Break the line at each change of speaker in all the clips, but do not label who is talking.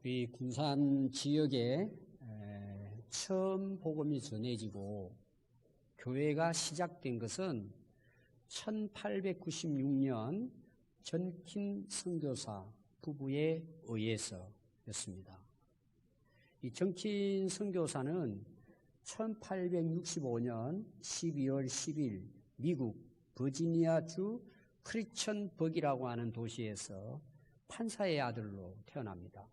우리 군산 지역에 처음 복음이 전해지고 교회가 시작된 것은 1896년 전킨 선교사 부부에 의해서였습니다. 이 전킨 선교사는 1865년 12월 10일 미국 버지니아주 프리천버기라고 하는 도시에서 판사의 아들로 태어납니다.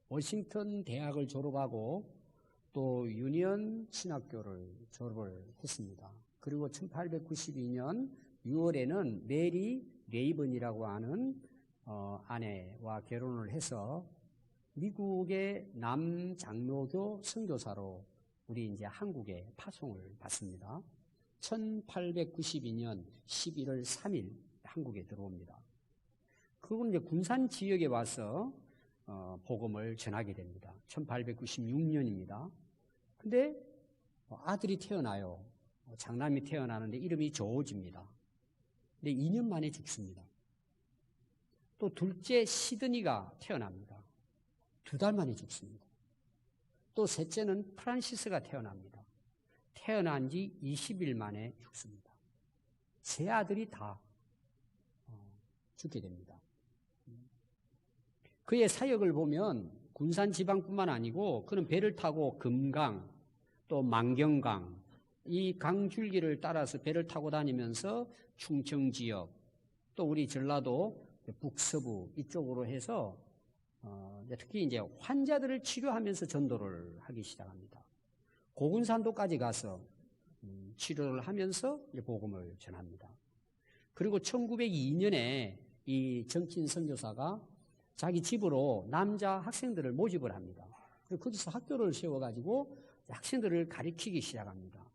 워싱턴 대학을 졸업하고 또 유니언 신학교를 졸업을 했습니다. 그리고 1892년 6월에는 메리 레이번이라고 하는 아내와 결혼을 해서 미국의 남장로교 선교사로 우리 이제 한국에 파송을 받습니다. 1892년 11월 3일 한국에 들어옵니다. 그건 이제 군산 지역에 와서 복음을 전하게 됩니다. 1896년입니다. 근데 아들이 태어나요. 장남이 태어나는데 이름이 조지입니다. 근데 2년 만에 죽습니다. 또 둘째 시드니가 태어납니다. 2달 만에 죽습니다. 또 셋째는 프란시스가 태어납니다. 태어난 지 20일 만에 죽습니다. 세 아들이 다 죽게 됩니다. 그의 사역을 보면 군산 지방뿐만 아니고 그는 배를 타고 금강 또 만경강 이 강줄기를 따라서 배를 타고 다니면서 충청 지역 또 우리 전라도 북서부 이쪽으로 해서 특히 이제 환자들을 치료하면서 전도를 하기 시작합니다. 고군산도까지 가서 치료를 하면서 복음을 전합니다. 그리고 1902년에 이 전킨 선교사가 자기 집으로 남자 학생들을 모집을 합니다. 거기서 학교를 세워가지고 학생들을 가르치기 시작합니다.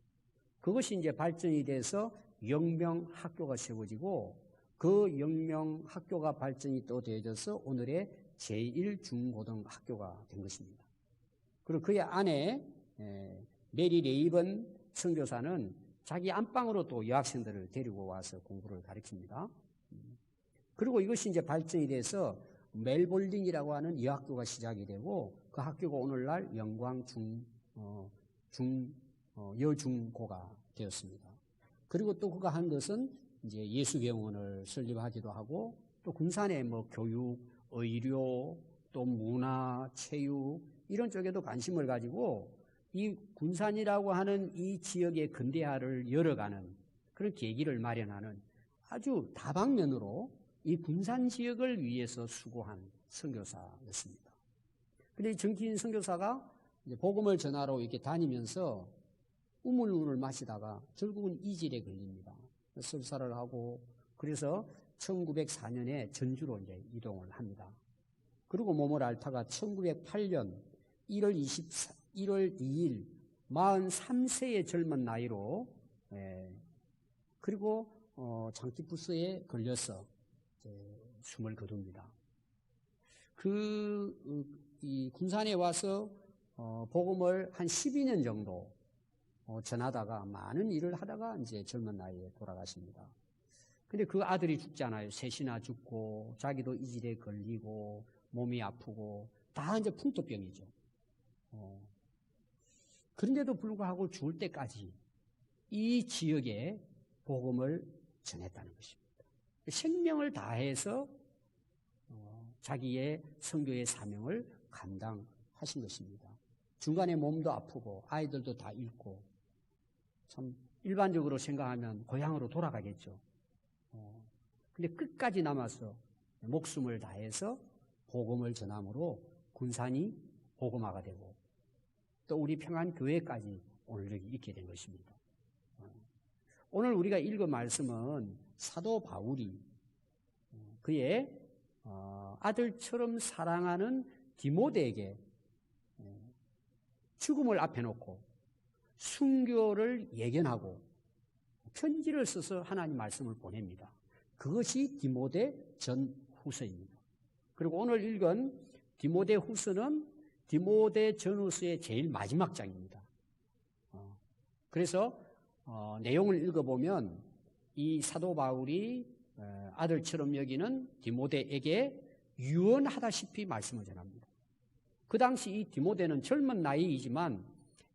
그것이 이제 발전이 돼서 영명학교가 세워지고 그 영명학교가 발전이 또 되어져서 오늘의 제1중고등학교가 된 것입니다. 그리고 그의 아내 메리 레이번 선교사는 자기 안방으로 또 여학생들을 데리고 와서 공부를 가르칩니다. 그리고 이것이 이제 발전이 돼서 멜볼링이라고 하는 여학교가 시작이 되고 그 학교가 오늘날 영광 여중고가 되었습니다. 그리고 또 그가 한 것은 이제 예수병원을 설립하기도 하고 또 군산에 뭐 교육, 의료, 또 문화, 체육 이런 쪽에도 관심을 가지고 이 군산이라고 하는 이 지역의 근대화를 열어가는 그런 계기를 마련하는 아주 다방면으로 이 군산 지역을 위해서 수고한 선교사였습니다. 그런데 이 전킨 선교사가 이제 복음을 전하러 이렇게 다니면서 우물우물 마시다가 결국은 이질에 걸립니다. 설사를 하고 그래서 1904년에 전주로 이제 이동을 합니다. 그리고 몸을 앓다가 1908년 1월 2일 43세의 젊은 나이로 그리고 장티푸스에 걸려서 숨을 거둡니다. 이 군산에 와서 복음을 한 12년 정도 전하다가 많은 일을 하다가 이제 젊은 나이에 돌아가십니다. 근데 그 아들이 죽잖아요. 셋이나 죽고 자기도 이질에 걸리고 몸이 아프고 다 이제 풍토병이죠. 그런데도 불구하고 죽을 때까지 이 지역에 복음을 전했다는 것입니다. 생명을 다해서 자기의 선교의 사명을 감당하신 것입니다. 중간에 몸도 아프고 아이들도 다 잃고 참 일반적으로 생각하면 고향으로 돌아가겠죠. 근데 끝까지 남아서 목숨을 다해서 복음을 전함으로 군산이 복음화가 되고 또 우리 평안교회까지 오늘 여기 있게 된 것입니다. 오늘 우리가 읽은 말씀은 사도 바울이 그의 아들처럼 사랑하는 디모데에게 죽음을 앞에 놓고 순교를 예견하고 편지를 써서 하나님 말씀을 보냅니다. 그것이 디모데 전후서입니다. 그리고 오늘 읽은 디모데 후서는 디모데 전후서의 제일 마지막 장입니다. 그래서 내용을 읽어보면 이 사도 바울이 아들처럼 여기는 디모데에게 유언하다시피 말씀을 전합니다. 그 당시 이 디모데는 젊은 나이이지만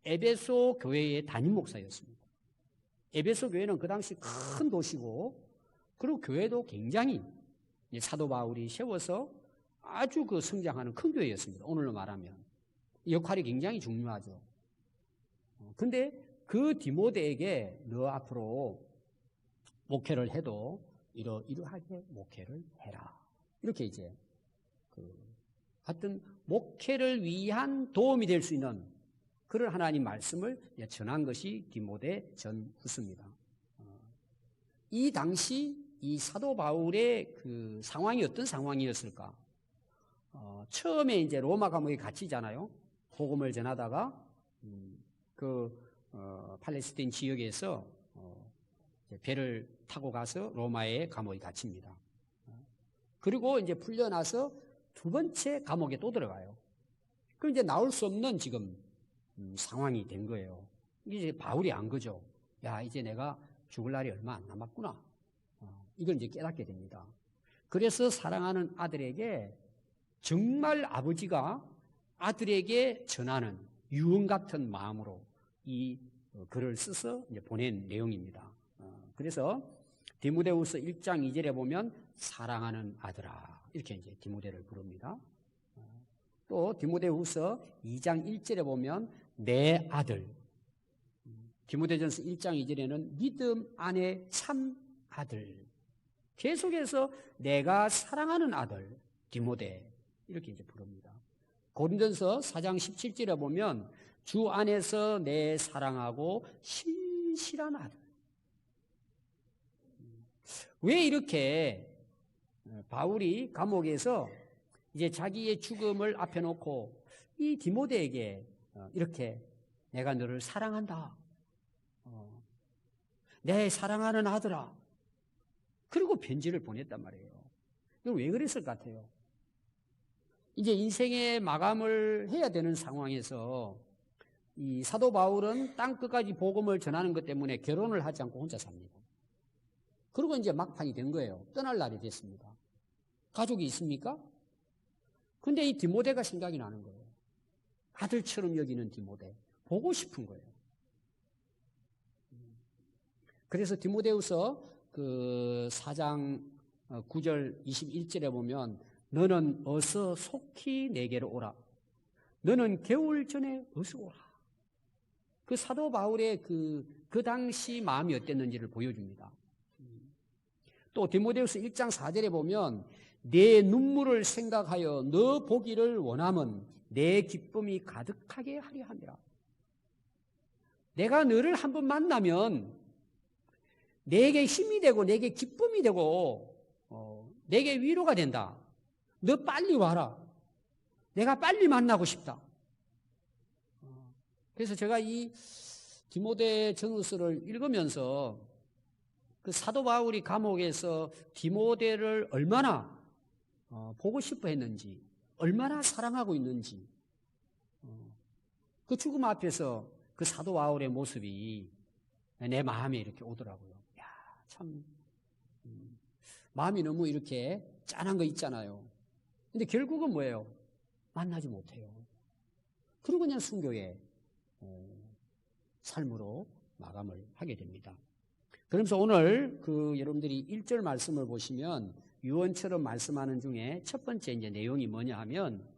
에베소 교회의 담임 목사였습니다. 에베소 교회는 그 당시 큰 도시고, 그리고 교회도 굉장히 사도 바울이 세워서 아주 그 성장하는 큰 교회였습니다. 오늘로 말하면. 역할이 굉장히 중요하죠. 근데 그 디모데에게 너 앞으로 목회를 해도 이러하게 목회를 해라. 이렇게 이제 하여튼 목회를 위한 도움이 될 수 있는 그런 하나님 말씀을 전한 것이 디모데 전후서입니다. 이 당시 이 사도 바울의 그 상황이 어떤 상황이었을까? 처음에 이제 로마 감옥에 갇히잖아요. 복음을 전하다가 팔레스타인 지역에서 배를 타고 가서 로마의 감옥에 갇힙니다. 그리고 이제 풀려나서 두 번째 감옥에 또 들어가요. 그럼 이제 나올 수 없는 지금 상황이 된 거예요. 이제 바울이 안 거죠. 야, 이제 내가 죽을 날이 얼마 안 남았구나. 이걸 이제 깨닫게 됩니다. 그래서 사랑하는 아들에게 정말 아버지가 아들에게 전하는 유언 같은 마음으로 이 글을 써서 이제 보낸 내용입니다. 그래서 디모데후서 1장 2절에 보면 사랑하는 아들아 이렇게 이제 디모데를 부릅니다. 또 디모데후서 2장 1절에 보면 내 아들. 디모데전서 1장 2절에는 믿음 안에 참 아들. 계속해서 내가 사랑하는 아들 디모데 이렇게 이제 부릅니다. 고린도전서 4장 17절에 보면 주 안에서 내 사랑하고 신실한 아들. 왜 이렇게 바울이 감옥에서 이제 자기의 죽음을 앞에 놓고 이 디모데에게 이렇게 내가 너를 사랑한다. 내 사랑하는 아들아. 그리고 편지를 보냈단 말이에요. 이건 왜 그랬을 것 같아요? 이제 인생의 마감을 해야 되는 상황에서 이 사도 바울은 땅 끝까지 복음을 전하는 것 때문에 결혼을 하지 않고 혼자 삽니다. 그리고 이제 막판이 된 거예요. 떠날 날이 됐습니다. 가족이 있습니까? 근데 이 디모데가 생각이 나는 거예요. 아들처럼 여기는 디모데. 보고 싶은 거예요. 그래서 디모데후서 그 4장 9절 21절에 보면 너는 어서 속히 내게로 오라. 너는 겨울 전에 어서 오라. 그 사도 바울의 그 당시 마음이 어땠는지를 보여줍니다. 또 디모데후서 1장 4절에 보면 내 눈물을 생각하여 너 보기를 원하면 내 기쁨이 가득하게 하려 함이라. 내가 너를 한번 만나면 내게 힘이 되고 내게 기쁨이 되고 내게 위로가 된다. 너 빨리 와라. 내가 빨리 만나고 싶다. 그래서 제가 이 디모데 전후서를 읽으면서 그 사도 바울이 감옥에서 디모데를 얼마나 보고 싶어 했는지, 얼마나 사랑하고 있는지, 그 죽음 앞에서 그 사도 바울의 모습이 내 마음에 이렇게 오더라고요. 야, 참 마음이 너무 이렇게 짠한 거 있잖아요. 근데 결국은 뭐예요? 만나지 못해요. 그리고 그냥 순교의 삶으로 마감을 하게 됩니다. 그러면서 오늘 여러분들이 1절 말씀을 보시면 유언처럼 말씀하는 중에 첫 번째 이제 내용이 뭐냐 하면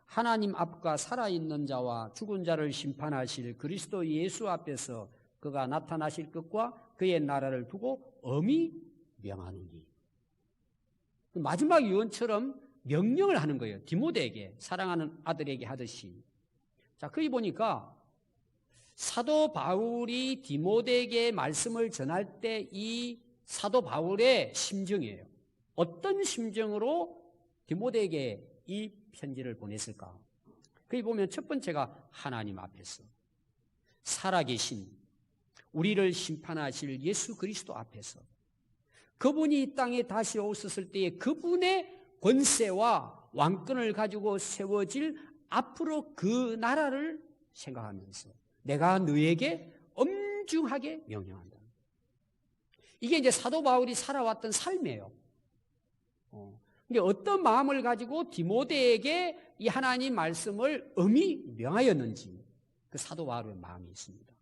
하나님 앞과 살아있는 자와 죽은 자를 심판하실 그리스도 예수 앞에서 그가 나타나실 것과 그의 나라를 두고 엄히 명하노니. 마지막 유언처럼 명령을 하는 거예요. 디모데에게, 사랑하는 아들에게 하듯이. 자, 거기 보니까 사도 바울이 디모데에게 말씀을 전할 때 이 사도 바울의 심정이에요. 어떤 심정으로 디모데에게 이 편지를 보냈을까? 거기 보면 첫 번째가 하나님 앞에서 살아계신 우리를 심판하실 예수 그리스도 앞에서 그분이 이 땅에 다시 오셨을 때에 그분의 권세와 왕권을 가지고 세워질 앞으로 그 나라를 생각하면서 내가 너에게 엄중하게 명령한다. 이게 이제 사도 바울이 살아왔던 삶이에요. 이게 어떤 마음을 가지고 디모데에게 이 하나님 말씀을 엄히 명하였는지 그 사도 바울의 마음이 있습니다.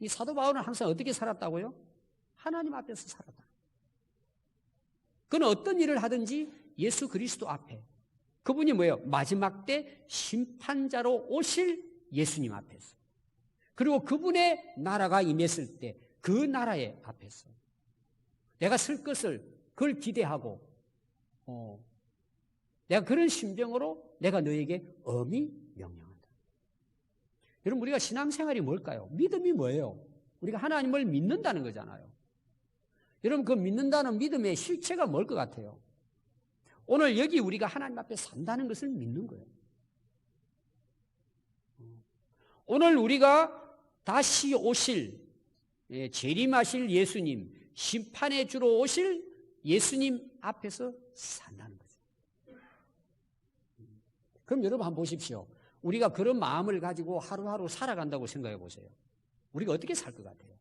이 사도 바울은 항상 어떻게 살았다고요? 하나님 앞에서 살았다. 그는 어떤 일을 하든지 예수 그리스도 앞에, 그분이 뭐예요? 마지막 때 심판자로 오실 예수님 앞에서, 그리고 그분의 나라가 임했을 때 그 나라의 앞에서 내가 쓸 것을 그걸 기대하고 내가 그런 심정으로 내가 너에게 엄히 명령한다. 여러분, 우리가 신앙생활이 뭘까요? 믿음이 뭐예요? 우리가 하나님을 믿는다는 거잖아요. 여러분, 그 믿는다는 믿음의 실체가 뭘 것 같아요? 오늘 여기 우리가 하나님 앞에 산다는 것을 믿는 거예요. 오늘 우리가 다시 오실, 재림하실 예수님, 심판의 주로 오실 예수님 앞에서 산다는 거죠. 그럼 여러분 한번 보십시오. 우리가 그런 마음을 가지고 하루하루 살아간다고 생각해 보세요. 우리가 어떻게 살 것 같아요?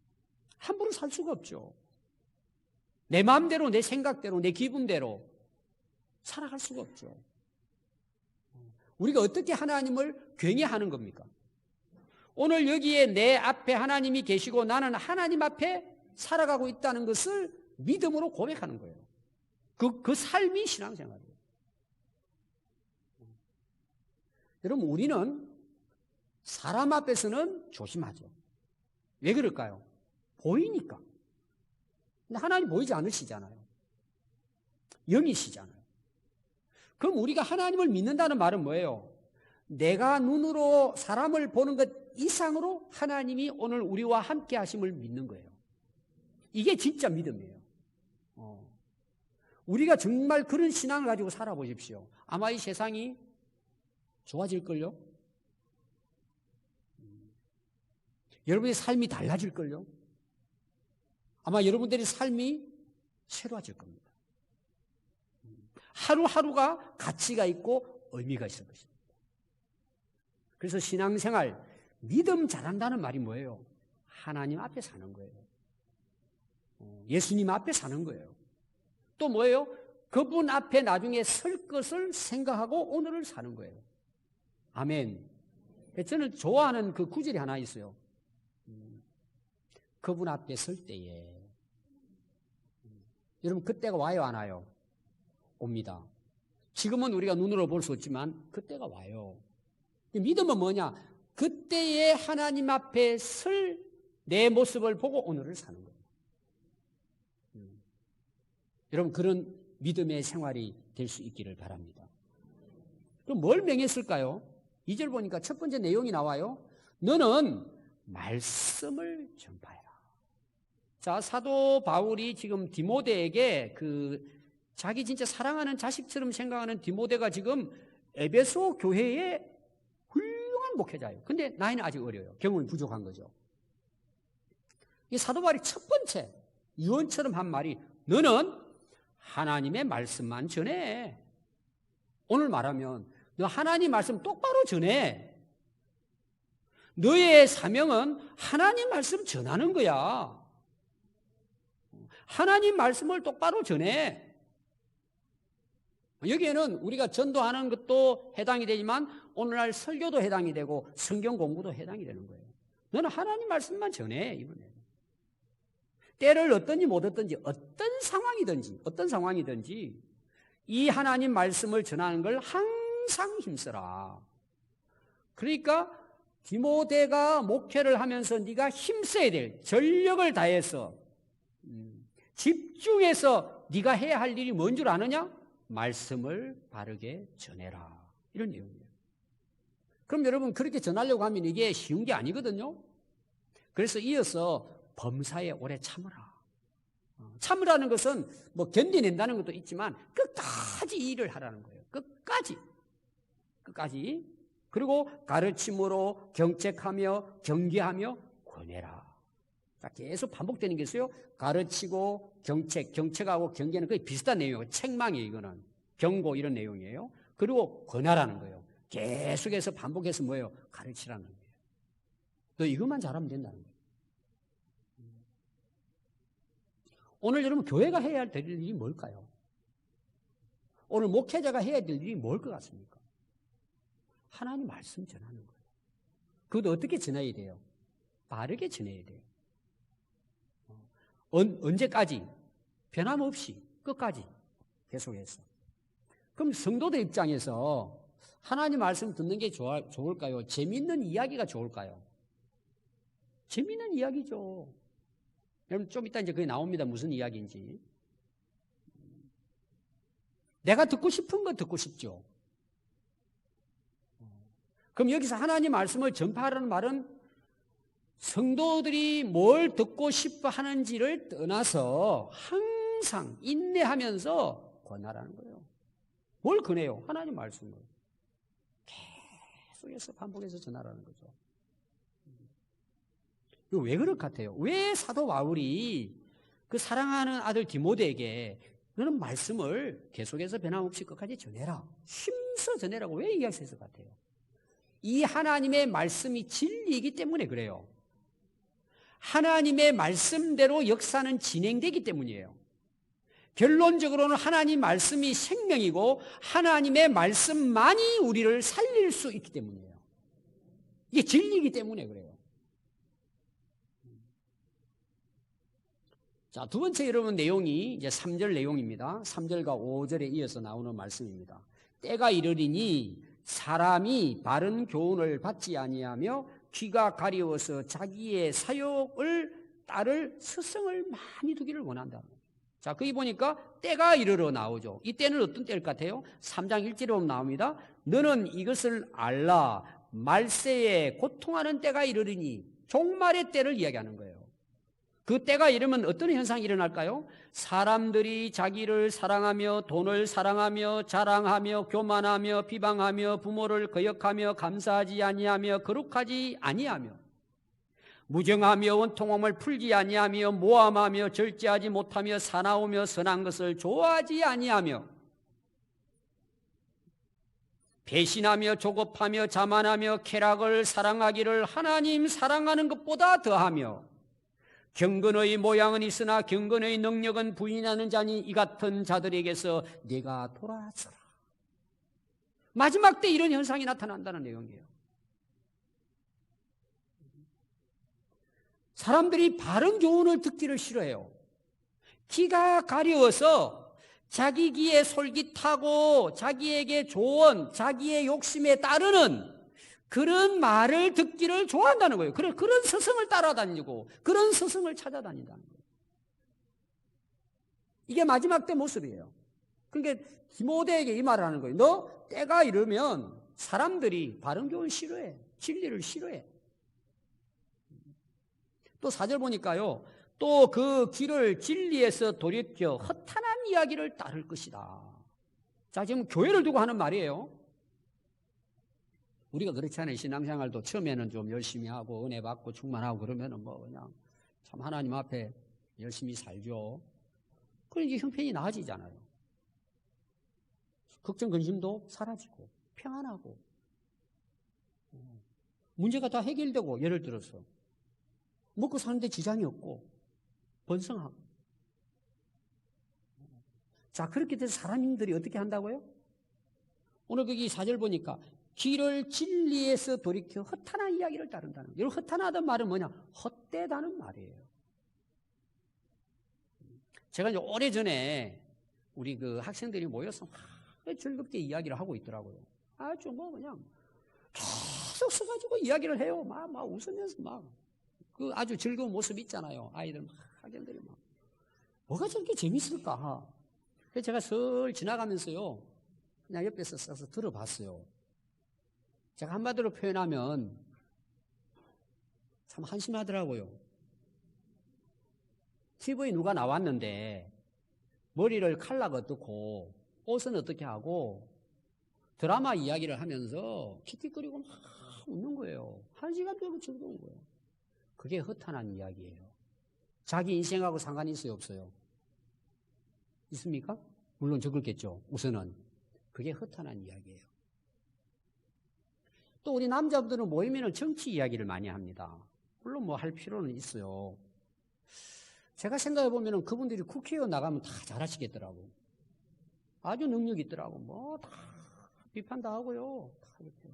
함부로 살 수가 없죠. 내 마음대로, 내 생각대로, 내 기분대로 살아갈 수가 없죠. 우리가 어떻게 하나님을 경외하는 겁니까? 오늘 여기에 내 앞에 하나님이 계시고 나는 하나님 앞에 살아가고 있다는 것을 믿음으로 고백하는 거예요. 그 삶이 신앙생활이에요. 여러분, 우리는 사람 앞에서는 조심하죠. 왜 그럴까요? 보이니까. 근데 하나님 보이지 않으시잖아요. 영이시잖아요. 그럼 우리가 하나님을 믿는다는 말은 뭐예요? 내가 눈으로 사람을 보는 것 이상으로 하나님이 오늘 우리와 함께 하심을 믿는 거예요. 이게 진짜 믿음이에요. 우리가 정말 그런 신앙을 가지고 살아보십시오. 아마 이 세상이 좋아질걸요? 여러분의 삶이 달라질걸요? 아마 여러분들의 삶이 새로워질 겁니다. 하루하루가 가치가 있고 의미가 있을 것입니다. 그래서 신앙생활, 믿음 잘한다는 말이 뭐예요? 하나님 앞에 사는 거예요. 예수님 앞에 사는 거예요. 또 뭐예요? 그분 앞에 나중에 설 것을 생각하고 오늘을 사는 거예요. 아멘. 저는 좋아하는 그 구절이 하나 있어요. 그분 앞에 설 때에. 여러분, 그때가 와요, 안 와요? 옵니다. 지금은 우리가 눈으로 볼 수 없지만 그때가 와요. 믿음은 뭐냐? 그때에 하나님 앞에 설 내 모습을 보고 오늘을 사는 거예요. 여러분, 그런 믿음의 생활이 될 수 있기를 바랍니다. 그럼 뭘 명했을까요? 2절 보니까 첫 번째 내용이 나와요. 너는 말씀을 전파해라. 자, 사도 바울이 지금 디모데에게 자기 진짜 사랑하는 자식처럼 생각하는 디모데가 지금 에베소 교회의 훌륭한 목회자예요. 근데 나이는 아직 어려요. 경험이 부족한 거죠. 이 사도 바울이 첫 번째 유언처럼 한 말이 너는 하나님의 말씀만 전해. 오늘 말하면 너 하나님 말씀 똑바로 전해. 너의 사명은 하나님 말씀 전하는 거야. 하나님 말씀을 똑바로 전해. 여기에는 우리가 전도하는 것도 해당이 되지만 오늘날 설교도 해당이 되고 성경 공부도 해당이 되는 거예요. 너는 하나님 말씀만 전해. 이번에 때를 얻든지 못 얻든지 어떤 상황이든지 이 하나님 말씀을 전하는 걸 항상 힘써라. 그러니까 디모데가 목회를 하면서 네가 힘써야 될, 전력을 다해서 집중해서 네가 해야 할 일이 뭔 줄 아느냐? 말씀을 바르게 전해라. 이런 내용이에요. 그럼 여러분, 그렇게 전하려고 하면 이게 쉬운 게 아니거든요. 그래서 이어서 범사에 오래 참으라. 참으라는 것은 뭐 견디낸다는 것도 있지만 끝까지 일을 하라는 거예요. 끝까지. 그리고 가르침으로 경책하며 경계하며 권해라. 자, 계속 반복되는 게 있어요. 가르치고 경책하고 경계는 거의 비슷한 내용이에요. 책망이에요, 이거는. 경고 이런 내용이에요. 그리고 권하라는 거예요. 계속해서 반복해서 뭐예요? 가르치라는 거예요. 너 이것만 잘하면 된다는 거예요. 오늘 여러분 교회가 해야 될 일이 뭘까요? 오늘 목회자가 해야 될 일이 뭘 것 같습니까? 하나님 말씀 전하는 거예요. 그것도 어떻게 전해야 돼요? 빠르게 전해야 돼요. 언제까지? 변함없이 끝까지 계속해서. 그럼 성도들 입장에서 하나님 말씀 듣는 게 좋을까요? 재밌는 이야기가 좋을까요? 재밌는 이야기죠. 여러분 좀 이따 이제 그게 나옵니다. 무슨 이야기인지. 내가 듣고 싶은 거 듣고 싶죠. 그럼 여기서 하나님 말씀을 전파하라는 말은 성도들이 뭘 듣고 싶어 하는지를 떠나서 항상 인내하면서 권하라는 거예요. 뭘 권해요? 하나님 말씀을. 계속해서 반복해서 전하라는 거죠. 이거 왜 그럴 것 같아요? 왜 사도 바울이 그 사랑하는 아들 디모데에게 너는 말씀을 계속해서 변함없이 끝까지 전해라. 힘써 전해라고 왜 이야기했을 것 같아요? 이 하나님의 말씀이 진리이기 때문에 그래요. 하나님의 말씀대로 역사는 진행되기 때문이에요. 결론적으로는 하나님 말씀이 생명이고 하나님의 말씀만이 우리를 살릴 수 있기 때문이에요. 이게 진리이기 때문에 그래요. 자, 두 번째 여러분 내용이 이제 3절 내용입니다. 3절과 5절에 이어서 나오는 말씀입니다. 때가 이르리니 사람이 바른 교훈을 받지 아니하며 귀가 가려워서 자기의 사욕을 따를 스승을 많이 두기를 원한다. 자, 거기 보니까 때가 이르러 나오죠. 이 때는 어떤 때일 것 같아요? 3장 1절에 보면 나옵니다. 너는 이것을 알라. 말세에 고통하는 때가 이르리니 종말의 때를 이야기하는 거예요. 그 때가 이르면 어떤 현상이 일어날까요? 사람들이 자기를 사랑하며 돈을 사랑하며 자랑하며 교만하며 비방하며 부모를 거역하며 감사하지 아니하며 거룩하지 아니하며 무정하며 원통함을 풀지 아니하며 모함하며 절제하지 못하며 사나우며 선한 것을 좋아하지 아니하며 배신하며 조급하며 자만하며 쾌락을 사랑하기를 하나님 사랑하는 것보다 더하며 경건의 모양은 있으나 경건의 능력은 부인하는 자니 이 같은 자들에게서 네가 돌아서라. 마지막 때 이런 현상이 나타난다는 내용이에요. 사람들이 바른 교훈을 듣기를 싫어해요. 귀가 가려워서 자기 귀에 솔깃하고 자기에게 좋은 자기의 욕심에 따르는 그런 말을 듣기를 좋아한다는 거예요. 그런 스승을 따라다니고 그런 스승을 찾아다닌다는 거예요. 이게 마지막 때 모습이에요. 그러니까 디모데에게 이 말을 하는 거예요. 너 때가 이르면 사람들이 바른 교훈을 싫어해. 진리를 싫어해. 또 4절 보니까요. 또 그 길을 진리에서 돌이켜 허탄한 이야기를 따를 것이다. 자, 지금 교회를 두고 하는 말이에요. 우리가 그렇지 않아요. 신앙생활도 처음에는 좀 열심히 하고 은혜 받고 충만하고 그러면은 뭐 그냥 참 하나님 앞에 열심히 살죠. 그럼 이제 형편이 나아지잖아요. 걱정 근심도 사라지고 평안하고 문제가 다 해결되고 예를 들어서 먹고 사는데 지장이 없고 번성하고 자 그렇게 돼서 사람들이 어떻게 한다고요? 오늘 거기 4절 보니까 길을 진리에서 돌이켜 허탄한 이야기를 따른다는 거예요. 여러분 허탄하다는 말은 뭐냐? 헛되다는 말이에요. 제가 이제 오래전에 우리 그 학생들이 모여서 막 즐겁게 이야기를 하고 있더라고요. 아주 뭐 그냥 계속 서가지고 이야기를 해요. 막 웃으면서 막 그 아주 즐거운 모습 있잖아요. 아이들 막 학생들이 막 뭐가 저렇게 재밌을까? 그래서 제가 슬 지나가면서요. 그냥 옆에서 서서 들어봤어요. 제가 한마디로 표현하면 참 한심하더라고요. TV에 누가 나왔는데 머리를 칼라가 어떻고 옷은 어떻게 하고 드라마 이야기를 하면서 킥킥거리고 막 웃는 거예요. 1시간 동안 즐거운 거예요. 그게 허탄한 이야기예요. 자기 인생하고 상관이 있어요, 없어요? 있습니까? 물론 적을겠죠. 우선은 그게 허탄한 이야기예요. 또 우리 남자분들은 모이면 정치 이야기를 많이 합니다. 물론 뭐 할 필요는 있어요. 제가 생각해 보면 그분들이 국회의원 나가면 다 잘하시겠더라고요. 아주 능력 있더라고. 뭐 다 비판 다 하고요. 다 이렇게.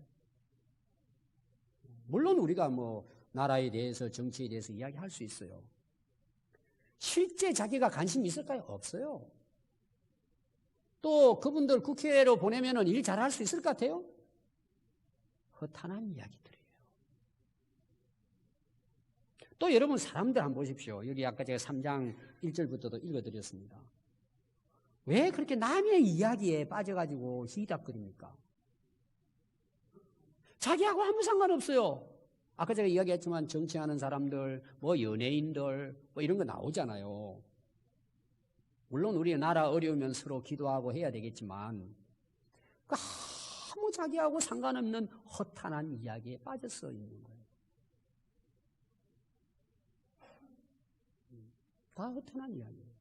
물론 우리가 뭐 나라에 대해서 정치에 대해서 이야기할 수 있어요. 실제 자기가 관심 있을까요? 없어요. 또 그분들 국회로 보내면은 일 잘할 수 있을 것 같아요? 허탄한 이야기들이에요. 또 여러분 사람들 한번 보십시오. 여기 아까 제가 3장 1절부터도 읽어드렸습니다. 왜 그렇게 남의 이야기에 빠져가지고 희닥거립니까? 자기하고 아무 상관없어요. 아까 제가 이야기했지만 정치하는 사람들, 뭐 연예인들, 뭐 이런 거 나오잖아요. 물론 우리 나라 어려우면 서로 기도하고 해야 되겠지만 아무 자기하고 상관없는 허탄한 이야기에 빠져서 있는 거예요. 다 허탄한 이야기예요.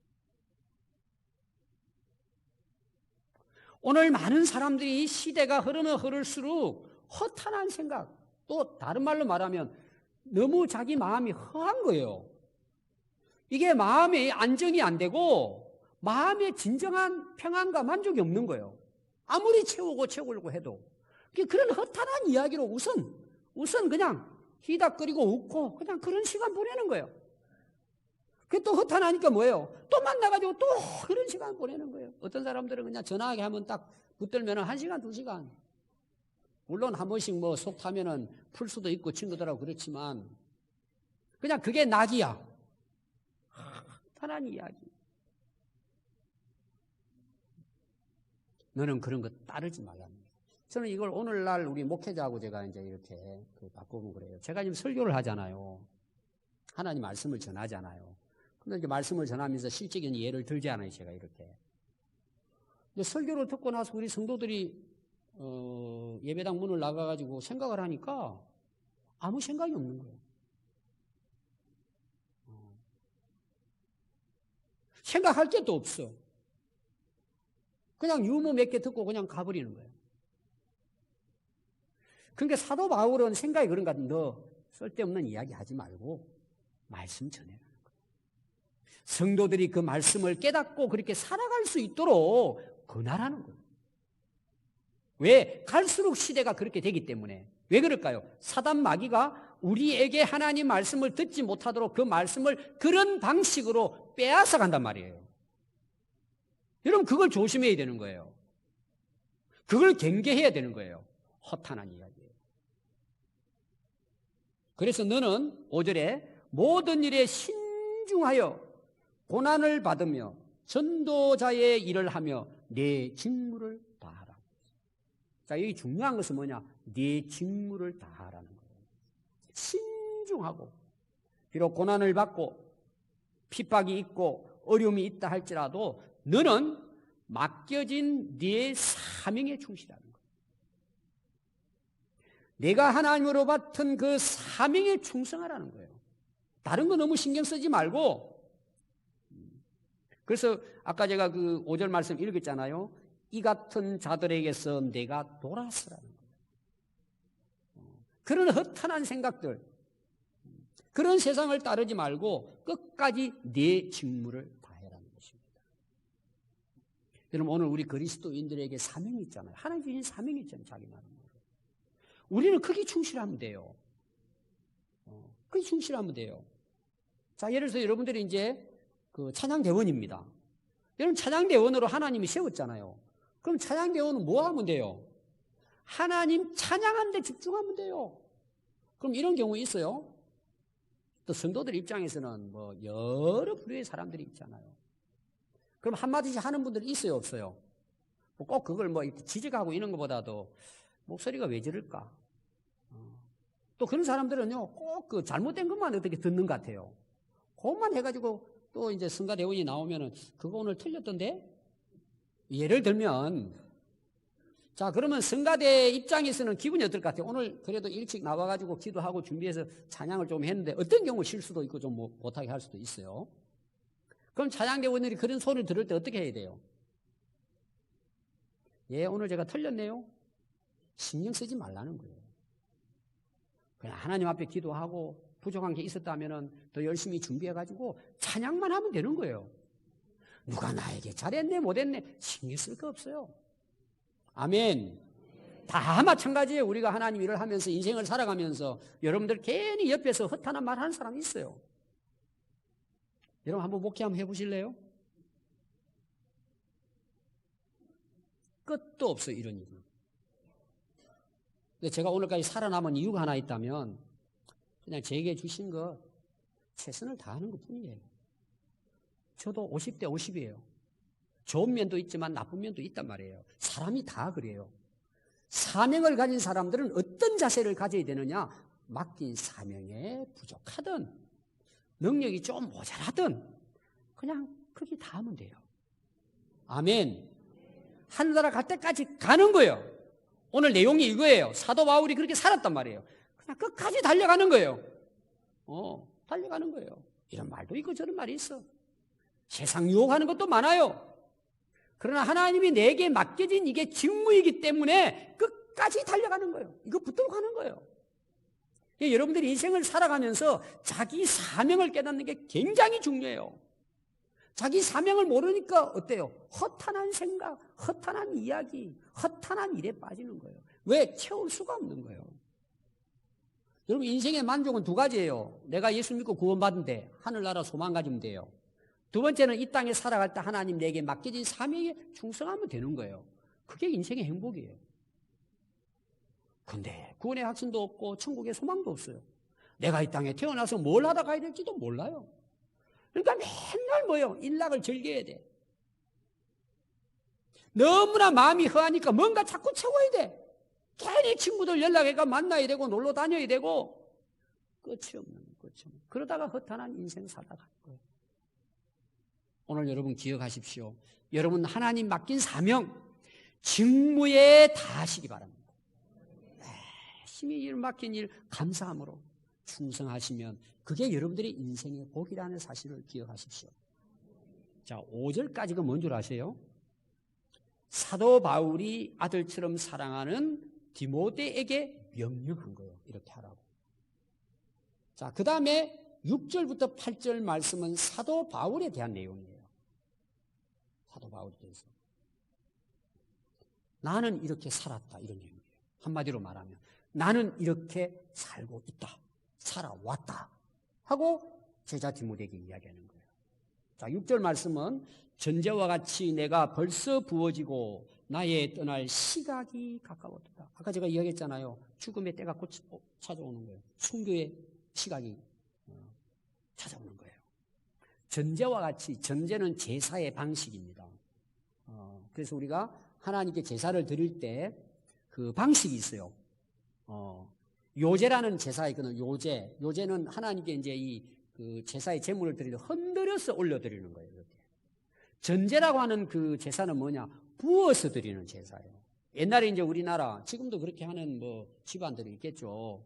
오늘 많은 사람들이 시대가 흐르면 흐를수록 허탄한 생각, 또 다른 말로 말하면 너무 자기 마음이 허한 거예요. 이게 마음의 안정이 안 되고 마음의 진정한 평안과 만족이 없는 거예요. 아무리 채우려고 해도. 그런 허탄한 이야기로 우선 그냥 희닥거리고 웃고 그냥 그런 시간 보내는 거예요. 그게 또 허탄하니까 뭐예요? 또 만나가지고 또 그런 시간 보내는 거예요. 어떤 사람들은 그냥 전화하게 하면 딱 붙들면 1시간, 2시간. 물론 한 번씩 뭐 속 타면은 풀 수도 있고 친구들하고 그렇지만 그냥 그게 낙이야. 허탄한 이야기. 너는 그런 거 따르지 말랍니다. 저는 이걸 오늘날 우리 목회자하고 제가 이제 이렇게 바꾸면 그래요. 제가 지금 설교를 하잖아요. 하나님 말씀을 전하잖아요. 근데 이제 말씀을 전하면서 실적인 예를 들지 않아요, 제가 이렇게. 근데 설교를 듣고 나서 우리 성도들이 예배당 문을 나가가지고 생각을 하니까 아무 생각이 없는 거예요. 생각할 게 또 없어. 그냥 유머 몇 개 듣고 그냥 가버리는 거예요. 그러니까 사도 바울은 생각이 그런 것 같은데 너 쓸데없는 이야기 하지 말고 말씀 전해라는 거예요. 성도들이 그 말씀을 깨닫고 그렇게 살아갈 수 있도록 권하라는 거예요. 왜? 갈수록 시대가 그렇게 되기 때문에. 왜 그럴까요? 사단 마귀가 우리에게 하나님 말씀을 듣지 못하도록 그 말씀을 그런 방식으로 빼앗아 간단 말이에요. 여러분 그걸 조심해야 되는 거예요. 그걸 경계해야 되는 거예요. 허탄한 이야기예요. 그래서 너는 5절에 모든 일에 신중하여 고난을 받으며 전도자의 일을 하며 내 직무를 다하라. 자, 여기 중요한 것은 뭐냐? 네 직무를 다하라는 거예요. 신중하고 비록 고난을 받고 핍박이 있고 어려움이 있다 할지라도 너는 맡겨진 네 사명에 충실하는 거예요. 내가 하나님으로 받은 그 사명에 충성하라는 거예요. 다른 거 너무 신경 쓰지 말고. 그래서 아까 제가 그 5절 말씀 읽었잖아요. 이 같은 자들에게서 내가 돌아서라는 거예요. 그런 허탄한 생각들, 그런 세상을 따르지 말고 끝까지 네 직무를 다해라는 것입니다. 여러분 오늘 우리 그리스도인들에게 사명이 있잖아요. 하나님 주신 사명이 있잖아요. 자기 나름대로. 우리는 크게 충실하면 돼요. 크게 충실하면 돼요. 자, 예를 들어서 여러분들이 이제 그 찬양대원입니다. 여러분 찬양대원으로 하나님이 세웠잖아요. 그럼 찬양대원은 뭐 하면 돼요? 하나님 찬양하는 데 집중하면 돼요. 그럼 이런 경우 있어요. 또 성도들 입장에서는 뭐 여러 부류의 사람들이 있잖아요. 그럼 한마디씩 하는 분들이 있어요, 없어요? 뭐 꼭 그걸 뭐 지적하고 이런 것보다도 목소리가 왜 저럴까? 또 그런 사람들은요, 꼭 그 잘못된 것만 어떻게 듣는 것 같아요. 그것만 해가지고 또 이제 성가대원이 나오면은 그거 오늘 틀렸던데? 예를 들면, 자, 그러면 성가대 입장에서는 기분이 어떨 것 같아요? 오늘 그래도 일찍 나와가지고 기도하고 준비해서 찬양을 좀 했는데 어떤 경우 실수도 있고 좀 못하게 할 수도 있어요. 그럼 찬양대원들이 그런 소리를 들을 때 어떻게 해야 돼요? 예, 오늘 제가 틀렸네요. 신경 쓰지 말라는 거예요. 그냥 하나님 앞에 기도하고 부족한 게 있었다면 더 열심히 준비해가지고 찬양만 하면 되는 거예요. 누가 나에게 잘했네 못했네 신경 쓸 거 없어요. 아멘. 다 마찬가지예요. 우리가 하나님 일을 하면서 인생을 살아가면서 여러분들 괜히 옆에서 허탄한 말 하는 사람이 있어요. 여러분 한번 목회 한번 해보실래요? 끝도 없어요, 이런 일은. 근데 제가 오늘까지 살아남은 이유가 하나 있다면 그냥 제게 주신 것 최선을 다하는 것 뿐이에요. 저도 50대 50이에요. 좋은 면도 있지만 나쁜 면도 있단 말이에요. 사람이 다 그래요. 사명을 가진 사람들은 어떤 자세를 가져야 되느냐? 맡긴 사명에 부족하든 능력이 좀 모자라든 그냥 거기 다 하면 돼요. 아멘. 하늘나라 갈 때까지 가는 거예요. 오늘 내용이 이거예요. 사도 바울이 그렇게 살았단 말이에요. 그냥 끝까지 달려가는 거예요. 달려가는 거예요. 이런 말도 있고 저런 말이 있어. 세상 유혹하는 것도 많아요. 그러나 하나님이 내게 맡겨진 이게 직무이기 때문에 끝까지 달려가는 거예요. 이거 붙들고 가는 거예요. 여러분들이 인생을 살아가면서 자기 사명을 깨닫는 게 굉장히 중요해요. 자기 사명을 모르니까 어때요? 허탄한 생각, 허탄한 이야기, 허탄한 일에 빠지는 거예요. 왜? 채울 수가 없는 거예요. 여러분 인생의 만족은 두 가지예요. 내가 예수 믿고 구원받은 데 하늘나라 소망 가지면 돼요. 두 번째는 이 땅에 살아갈 때 하나님 내게 맡겨진 사명에 충성하면 되는 거예요. 그게 인생의 행복이에요. 근데 구원의 확신도 없고 천국의 소망도 없어요. 내가 이 땅에 태어나서 뭘 하다 가야 될지도 몰라요. 그러니까 맨날 뭐예요? 일락을 즐겨야 돼. 너무나 마음이 허하니까 뭔가 자꾸 채워야 돼. 괜히 친구들 연락해가 만나야 되고 놀러 다녀야 되고 끝이 없는. 그러다가 허탄한 인생 살아갈 거예요. 오늘 여러분 기억하십시오. 여러분 하나님 맡긴 사명, 직무에 다하시기 바랍니다. 열심히 일 맡긴 일 감사함으로 충성하시면 그게 여러분들의 인생의 복이라는 사실을 기억하십시오. 자, 5절까지가 뭔 줄 아세요? 사도 바울이 아들처럼 사랑하는 디모데에게 명령한 거예요. 이렇게 하라고. 자, 그 다음에 6절부터 8절 말씀은 사도 바울에 대한 내용이에요. 사도 바울에 대해서. 나는 이렇게 살았다. 이런 내용이에요. 한마디로 말하면 나는 이렇게 살고 있다. 살아왔다. 하고 제자 디모데에게 이야기하는 거예요. 자, 6절 말씀은 전제와 같이 내가 벌써 부어지고 나의 떠날 시각이 가까웠다. 아까 제가 이야기했잖아요. 죽음의 때가 곧 찾아오는 거예요. 순교의 시각이 찾아오는 거예요. 전제와 같이, 전제는 제사의 방식입니다. 그래서 우리가 하나님께 제사를 드릴 때 그 방식이 있어요. 요제라는 제사가 있거든요. 요제는 하나님께 이제 그 제사의 제물을 드리려 흔들어서 올려드리는 거예요. 이렇게. 전제라고 하는 그 제사는 뭐냐? 부어서 드리는 제사예요. 옛날에 이제 우리나라, 지금도 그렇게 하는 뭐 집안들이 있겠죠.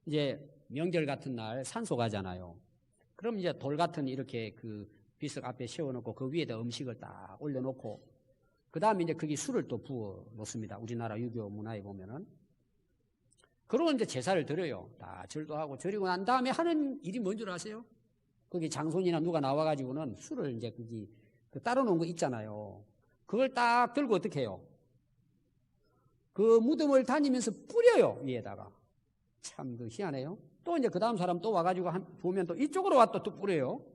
이제 명절 같은 날 산소 가잖아요. 그럼 이제 돌 같은 이렇게 그 비석 앞에 세워놓고 그 위에다 음식을 딱 올려놓고 그 다음에 이제 거기 술을 또 부어 놓습니다. 우리나라 유교 문화에 보면은. 그러고 이제 제사를 드려요. 다 절도 하고 절이고 난 다음에 하는 일이 뭔 줄 아세요? 거기 장손이나 누가 나와가지고는 술을 이제 거기 그 따로 놓은 거 있잖아요. 그걸 딱 들고 어떻게 해요? 그 무덤을 다니면서 뿌려요, 위에다가. 참 그 희한해요. 또 이제 그 다음 사람 또 와가지고 보면 또 이쪽으로 와 또 뿌려요.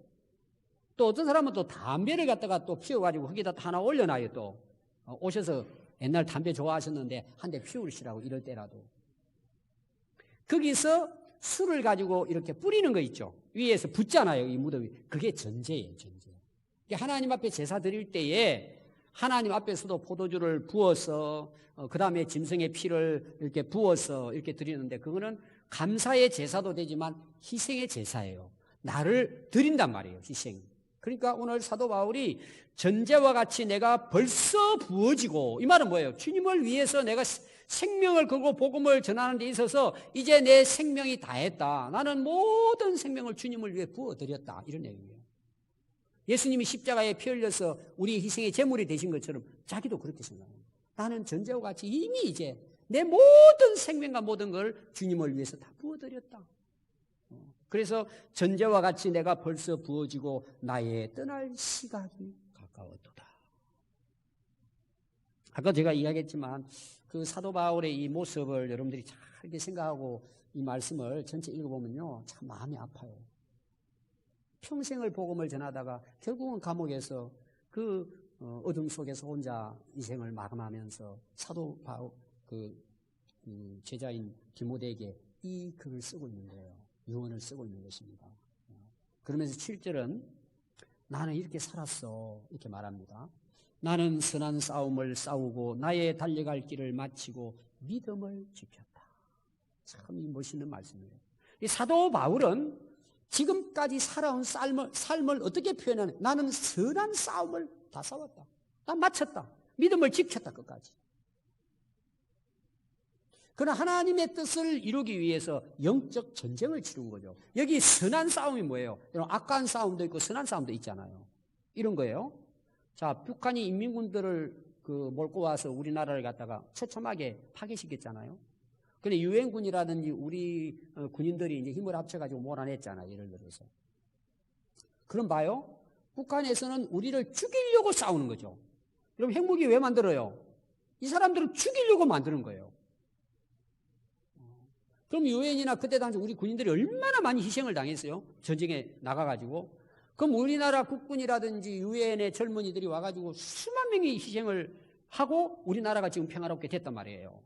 또 어떤 사람은 또 담배를 갖다가 또 피워가지고 거기다 하나 올려놔요. 또 오셔서 옛날 담배 좋아하셨는데 한 대 피우시라고 이럴 때라도. 거기서 술을 가지고 이렇게 뿌리는 거 있죠. 위에서 붓잖아요. 이 무덤이. 그게 전제예요. 전제. 하나님 앞에 제사 드릴 때에 하나님 앞에서도 포도주를 부어서 그 다음에 짐승의 피를 이렇게 부어서 이렇게 드리는데 그거는 감사의 제사도 되지만 희생의 제사예요. 나를 드린단 말이에요. 희생. 그러니까 오늘 사도 바울이 전제와 같이 내가 벌써 부어지고, 이 말은 뭐예요? 주님을 위해서 내가 생명을 걸고 복음을 전하는 데 있어서 이제 내 생명이 다했다. 나는 모든 생명을 주님을 위해 부어드렸다. 이런 내용이에요. 예수님이 십자가에 피 흘려서 우리 희생의 제물이 되신 것처럼 자기도 그렇게 생각해요. 나는 전제와 같이 이미 이제 내 모든 생명과 모든 걸 주님을 위해서 다 부어드렸다. 그래서 전제와 같이 내가 벌써 부어지고 나의 떠날 시각이 가까웠다. 가까웠도다. 아까 제가 이야기했지만 그 사도 바울의 이 모습을 여러분들이 잘 이렇게 생각하고 이 말씀을 전체 읽어보면요, 참 마음이 아파요. 평생을 복음을 전하다가 결국은 감옥에서 그 어둠 속에서 혼자 인생을 마감하면서 사도 바울 그 제자인 디모데에게 이 글을 쓰고 있는 거예요. 유언을 쓰고 있는 것입니다. 그러면서 7절은 나는 이렇게 살았어 이렇게 말합니다. 나는 선한 싸움을 싸우고 나의 달려갈 길을 마치고 믿음을 지켰다. 참 이 멋있는 말씀이에요. 이 사도 바울은 지금까지 살아온 삶을 어떻게 표현하냐? 나는 선한 싸움을 다 싸웠다. 난 마쳤다. 믿음을 지켰다 끝까지. 그러나 하나님의 뜻을 이루기 위해서 영적 전쟁을 치른 거죠. 여기 선한 싸움이 뭐예요? 악한 싸움도 있고 선한 싸움도 있잖아요. 이런 거예요. 자, 북한이 인민군들을 몰고 와서 우리나라를 갖다가 처참하게 파괴시켰잖아요. 근데 유엔군이라든지 우리 군인들이 이제 힘을 합쳐가지고 몰아냈잖아요. 예를 들어서. 그럼 봐요. 북한에서는 우리를 죽이려고 싸우는 거죠. 여러분 핵무기 왜 만들어요? 이 사람들을 죽이려고 만드는 거예요. 그럼 유엔이나 그때 당시 우리 군인들이 얼마나 많이 희생을 당했어요? 전쟁에 나가가지고. 그럼 우리나라 국군이라든지 유엔의 젊은이들이 와가지고 수만 명이 희생을 하고 우리나라가 지금 평화롭게 됐단 말이에요.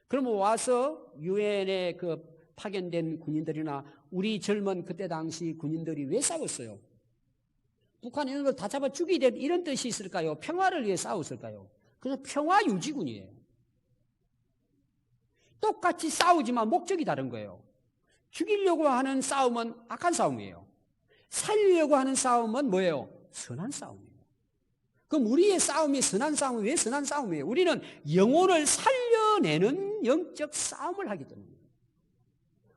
그러면 와서 유엔에 그 파견된 군인들이나 우리 젊은 그때 당시 군인들이 왜 싸웠어요? 북한 이런 걸 다 잡아 죽이야 이런 뜻이 있을까요? 평화를 위해 싸웠을까요? 그래서 평화유지군이에요. 똑같이 싸우지만 목적이 다른 거예요. 죽이려고 하는 싸움은 악한 싸움이에요. 살리려고 하는 싸움은 뭐예요? 선한 싸움이에요. 그럼 우리의 싸움이 선한 싸움이 왜 선한 싸움이에요? 우리는 영혼을 살려내는 영적 싸움을 하기 때문이에요.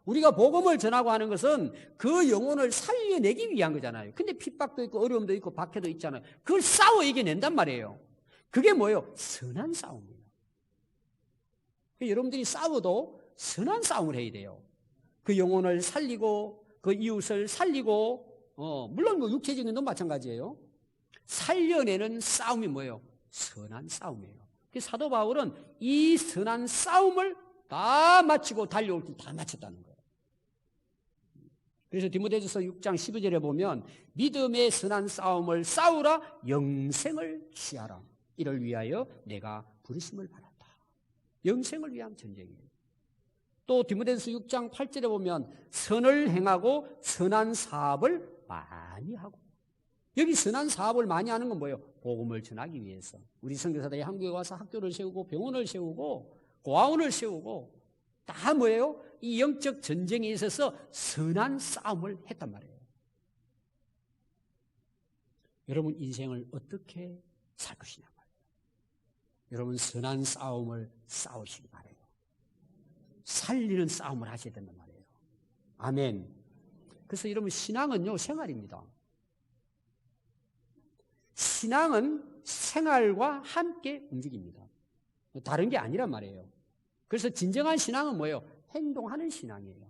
우리가 복음을 전하고 하는 것은 그 영혼을 살려내기 위한 거잖아요. 근데 핍박도 있고 어려움도 있고 박해도 있잖아요. 그걸 싸워 이겨낸단 말이에요. 그게 뭐예요? 선한 싸움이에요. 여러분들이 싸워도 선한 싸움을 해야 돼요. 그 영혼을 살리고 그 이웃을 살리고 물론 뭐 육체적인 것도 마찬가지예요. 살려내는 싸움이 뭐예요? 선한 싸움이에요. 그래서 사도 바울은 이 선한 싸움을 다 마치고 달려올 길 다 마쳤다는 거예요. 그래서 디모데전서 6장 12절에 보면 믿음의 선한 싸움을 싸우라 영생을 취하라. 이를 위하여 내가 부르심을 받았다. 영생을 위한 전쟁이에요. 또 디모데전서 6장 8절에 보면 선을 행하고 선한 사업을 많이 하고. 여기 선한 사업을 많이 하는 건 뭐예요? 복음을 전하기 위해서. 우리 선교사들이 한국에 와서 학교를 세우고 병원을 세우고 고아원을 세우고 다 뭐예요? 이 영적 전쟁에 있어서 선한 싸움을 했단 말이에요. 여러분 인생을 어떻게 살 것이냐 말이에요. 여러분 선한 싸움을 싸우시기 바라요. 살리는 싸움을 하셔야 된단 말이에요. 아멘. 그래서 여러분 신앙은요 생활입니다. 신앙은 생활과 함께 움직입니다. 다른 게 아니란 말이에요. 그래서 진정한 신앙은 뭐예요? 행동하는 신앙이에요.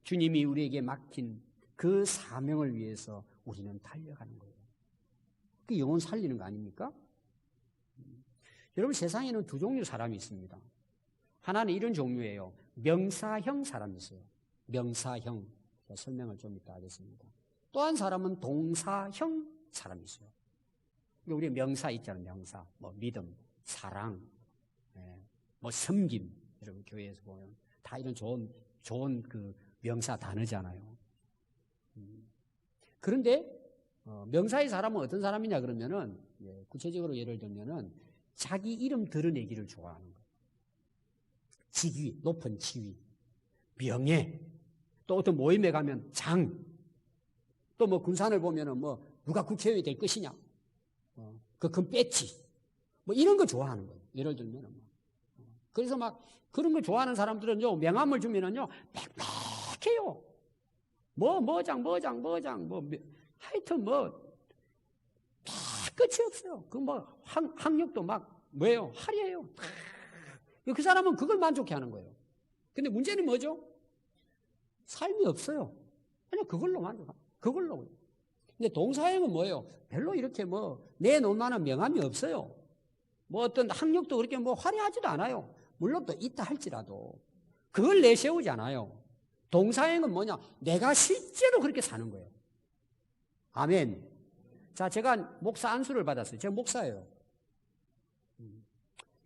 주님이 우리에게 맡긴 그 사명을 위해서 우리는 달려가는 거예요. 그 영혼 살리는 거 아닙니까? 여러분 세상에는 두 종류 사람이 있습니다. 하나는 이런 종류예요. 명사형 사람이 있어요. 명사형. 설명을 좀 이따 하겠습니다. 또 한 사람은 동사형 사람이 있어요. 우리 명사 있잖아요. 명사. 뭐 믿음, 사랑, 뭐 섬김. 여러분 교회에서 보면 다 이런 좋은 그 명사 단어잖아요. 그런데 명사의 사람은 어떤 사람이냐 그러면은 구체적으로 예를 들면은 자기 이름 드러내기를 좋아하는 거예요. 직위, 높은 지위, 명예, 또 어떤 모임에 가면 장, 또 뭐 군산을 보면은 뭐 누가 국회의원이 될 것이냐, 그 금 배지, 뭐 이런 거 좋아하는 거예요. 예를 들면은 뭐. 그래서 막 그런 거 좋아하는 사람들은요 명함을 주면은요 빽빽해요. 뭐장 하여튼 뭐 다 끝이 없어요. 그 뭐 학력도 막 뭐예요? 화려해요. 그 사람은 그걸 만족해 하는 거예요. 근데 문제는 뭐죠? 삶이 없어요. 그냥 그걸로 만족합니다. 그걸로. 근데 동사형은 뭐예요? 별로 이렇게 내놓을 만한 명함이 없어요. 어떤 학력도 그렇게 화려하지도 않아요. 물론 또 있다 할지라도 그걸 내세우지 않아요. 동사형은 뭐냐? 내가 실제로 그렇게 사는 거예요. 아멘. 자, 제가 목사 안수를 받았어요. 제가 목사예요.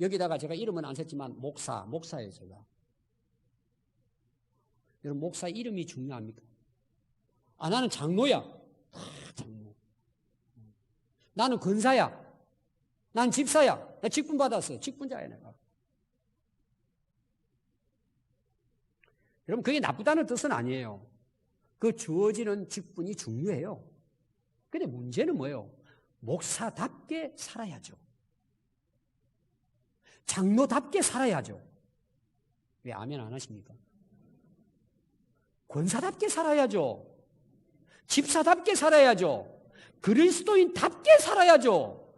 여기다가 제가 이름은 안 썼지만 목사예요, 제가. 여러분, 목사 이름이 중요합니까? 나는 장로야. 장로. 나는 권사야. 난 집사야. 나 직분 받았어요. 직분자야, 내가. 여러분, 그게 나쁘다는 뜻은 아니에요. 그 주어지는 직분이 중요해요. 근데 문제는 뭐예요? 목사답게 살아야죠. 장로답게 살아야죠. 왜 아멘 안 하십니까? 권사답게 살아야죠. 집사답게 살아야죠. 그리스도인답게 살아야죠.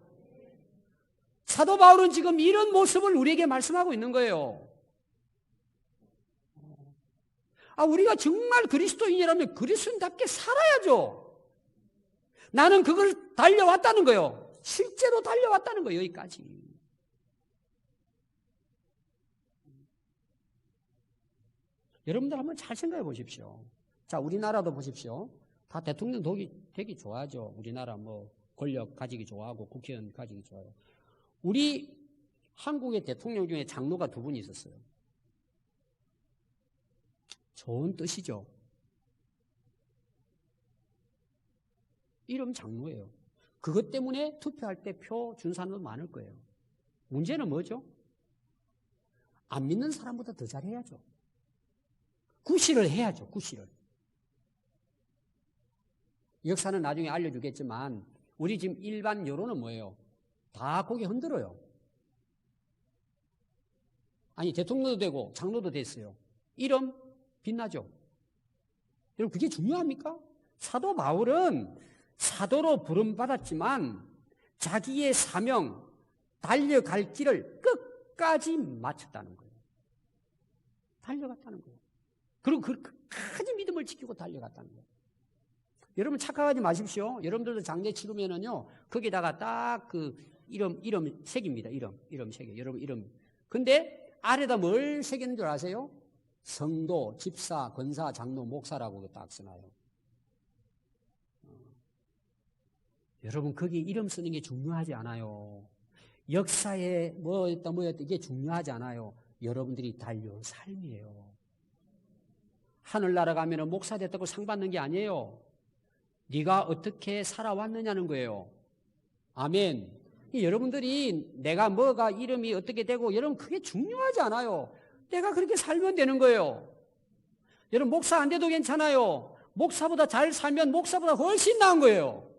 사도 바울은 지금 이런 모습을 우리에게 말씀하고 있는 거예요. 우리가 정말 그리스도인이라면 그리스도인답게 살아야죠. 나는 그걸 달려왔다는 거예요. 실제로 달려왔다는 거예요, 여기까지. 여러분들 한번 잘 생각해 보십시오. 자, 우리나라도 보십시오. 다 대통령 되기 좋아하죠. 우리나라 권력 가지기 좋아하고 국회의원 가지기 좋아해요. 우리 한국의 대통령 중에 장로가 2분 있었어요. 좋은 뜻이죠. 이름 장로예요. 그것 때문에 투표할 때 표 준 사람도 많을 거예요. 문제는 뭐죠? 안 믿는 사람보다 더 잘해야죠. 구실을 해야죠. 구실을. 역사는 나중에 알려주겠지만 우리 지금 일반 여론은 뭐예요? 다 고개 흔들어요. 아니, 대통령도 되고 장로도 됐어요. 이름 빛나죠? 여러분, 그게 중요합니까? 사도 바울은 사도로 부름받았지만 자기의 사명, 달려갈 길을 끝까지 마쳤다는 거예요. 달려갔다는 거예요. 그리고 끝까지 믿음을 지키고 달려갔다는 거예요. 여러분 착각하지 마십시오. 여러분들도 장례 치르면은요, 거기다가 딱 이름 새깁니다. 이름 새겨. 여러분 이름. 근데 아래다 뭘 새기는 줄 아세요? 성도, 집사, 권사, 장로, 목사라고 딱 써놔요. 여러분, 거기 이름 쓰는 게 중요하지 않아요. 역사에 뭐였다 이게 중요하지 않아요. 여러분들이 달려온 삶이에요. 하늘나라 가면은 목사 됐다고 상 받는 게 아니에요. 네가 어떻게 살아왔느냐는 거예요. 아멘. 여러분들이 내가 뭐가 이름이 어떻게 되고 여러분 그게 중요하지 않아요. 내가 그렇게 살면 되는 거예요. 여러분 목사 안 돼도 괜찮아요. 목사보다 잘 살면 목사보다 훨씬 나은 거예요.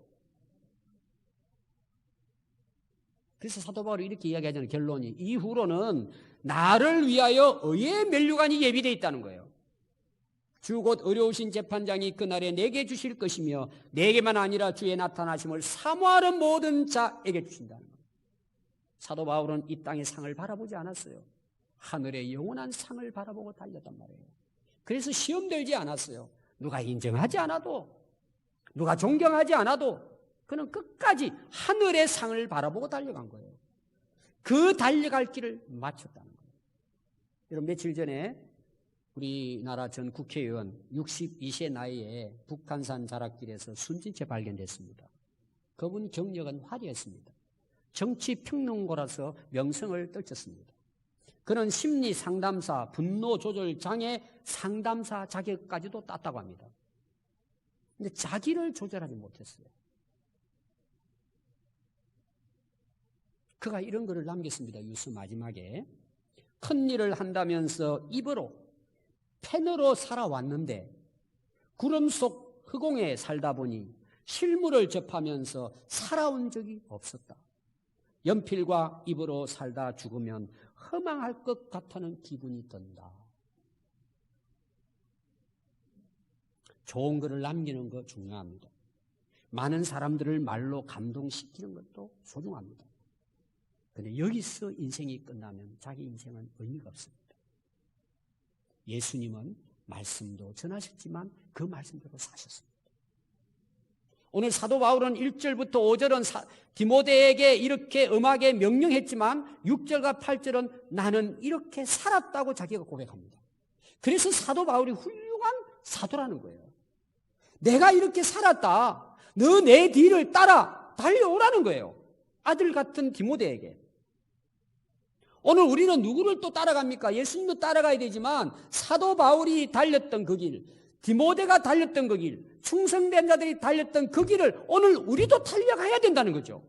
그래서 사도 바울이 이렇게 이야기하잖아요. 결론이 이후로는 나를 위하여 의의 면류관이 예비되어 있다는 거예요. 주 곧 어려우신 재판장이 그날에 내게 주실 것이며 내게만 아니라 주의 나타나심을 사모하는 모든 자에게 주신다는 거예요. 사도 바울은 이 땅의 상을 바라보지 않았어요. 하늘의 영원한 상을 바라보고 달렸단 말이에요. 그래서 시험 들지 않았어요. 누가 인정하지 않아도, 누가 존경하지 않아도 그는 끝까지 하늘의 상을 바라보고 달려간 거예요. 그 달려갈 길을 마쳤다는 거예요. 여러분 며칠 전에 우리나라 전 국회의원 62세 나이에 북한산 자락길에서 숨진 채 발견됐습니다. 그분 경력은 화려했습니다. 정치평론가라서 명성을 떨쳤습니다. 그는 심리상담사, 분노조절장애 상담사 자격까지도 땄다고 합니다. 근데 자기를 조절하지 못했어요. 그가 이런 글을 남겼습니다. 뉴스 마지막에. 큰 일을 한다면서 입으로 펜으로 살아왔는데 구름 속 흑공에 살다 보니 실물을 접하면서 살아온 적이 없었다. 연필과 입으로 살다 죽으면 허망할 것 같다는 기분이 든다. 좋은 글을 남기는 거 중요합니다. 많은 사람들을 말로 감동시키는 것도 소중합니다. 그런데 여기서 인생이 끝나면 자기 인생은 의미가 없습니다. 예수님은 말씀도 전하셨지만 그 말씀대로 사셨습니다. 오늘 사도 바울은 1절부터 5절은 디모데에게 이렇게 엄하게 명령했지만 6절과 8절은 나는 이렇게 살았다고 자기가 고백합니다. 그래서 사도 바울이 훌륭한 사도라는 거예요. 내가 이렇게 살았다. 너 내 뒤를 따라 달려오라는 거예요. 아들 같은 디모데에게. 오늘 우리는 누구를 또 따라갑니까? 예수님도 따라가야 되지만 사도 바울이 달렸던 그 길, 디모데가 달렸던 그 길, 충성된 자들이 달렸던 그 길을 오늘 우리도 달려가야 된다는 거죠.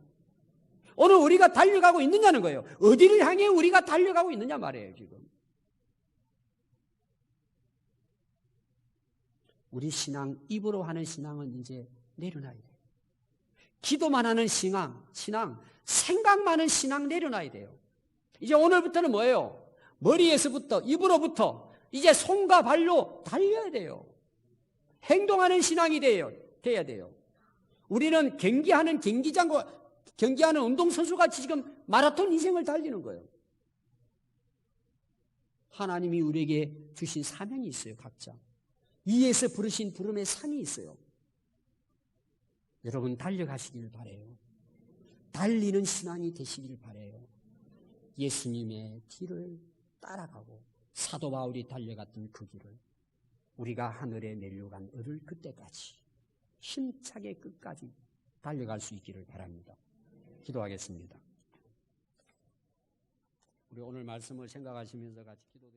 오늘 우리가 달려가고 있느냐는 거예요. 어디를 향해 우리가 달려가고 있느냐 말이에요, 지금. 우리 신앙, 입으로 하는 신앙은 이제 내려놔야 돼요. 기도만 하는 신앙, 생각만 하는 신앙 내려놔야 돼요. 이제 오늘부터는 뭐예요? 머리에서부터, 입으로부터, 이제 손과 발로 달려야 돼요. 행동하는 신앙이 돼야 돼요. 우리는 경기하는 운동선수같이 지금 마라톤 인생을 달리는 거예요. 하나님이 우리에게 주신 사명이 있어요, 각자. 위에서 부르신 부름의 산이 있어요. 여러분 달려가시길 바라요. 달리는 신앙이 되시길 바라요. 예수님의 길을 따라가고 사도 바울이 달려갔던 그 길을 우리가 하늘에 내려간 얻을 그때까지 힘차게 끝까지 달려갈 수 있기를 바랍니다. 기도하겠습니다. 우리 오늘 말씀을 생각하시면서 같이 기도드리겠습니다.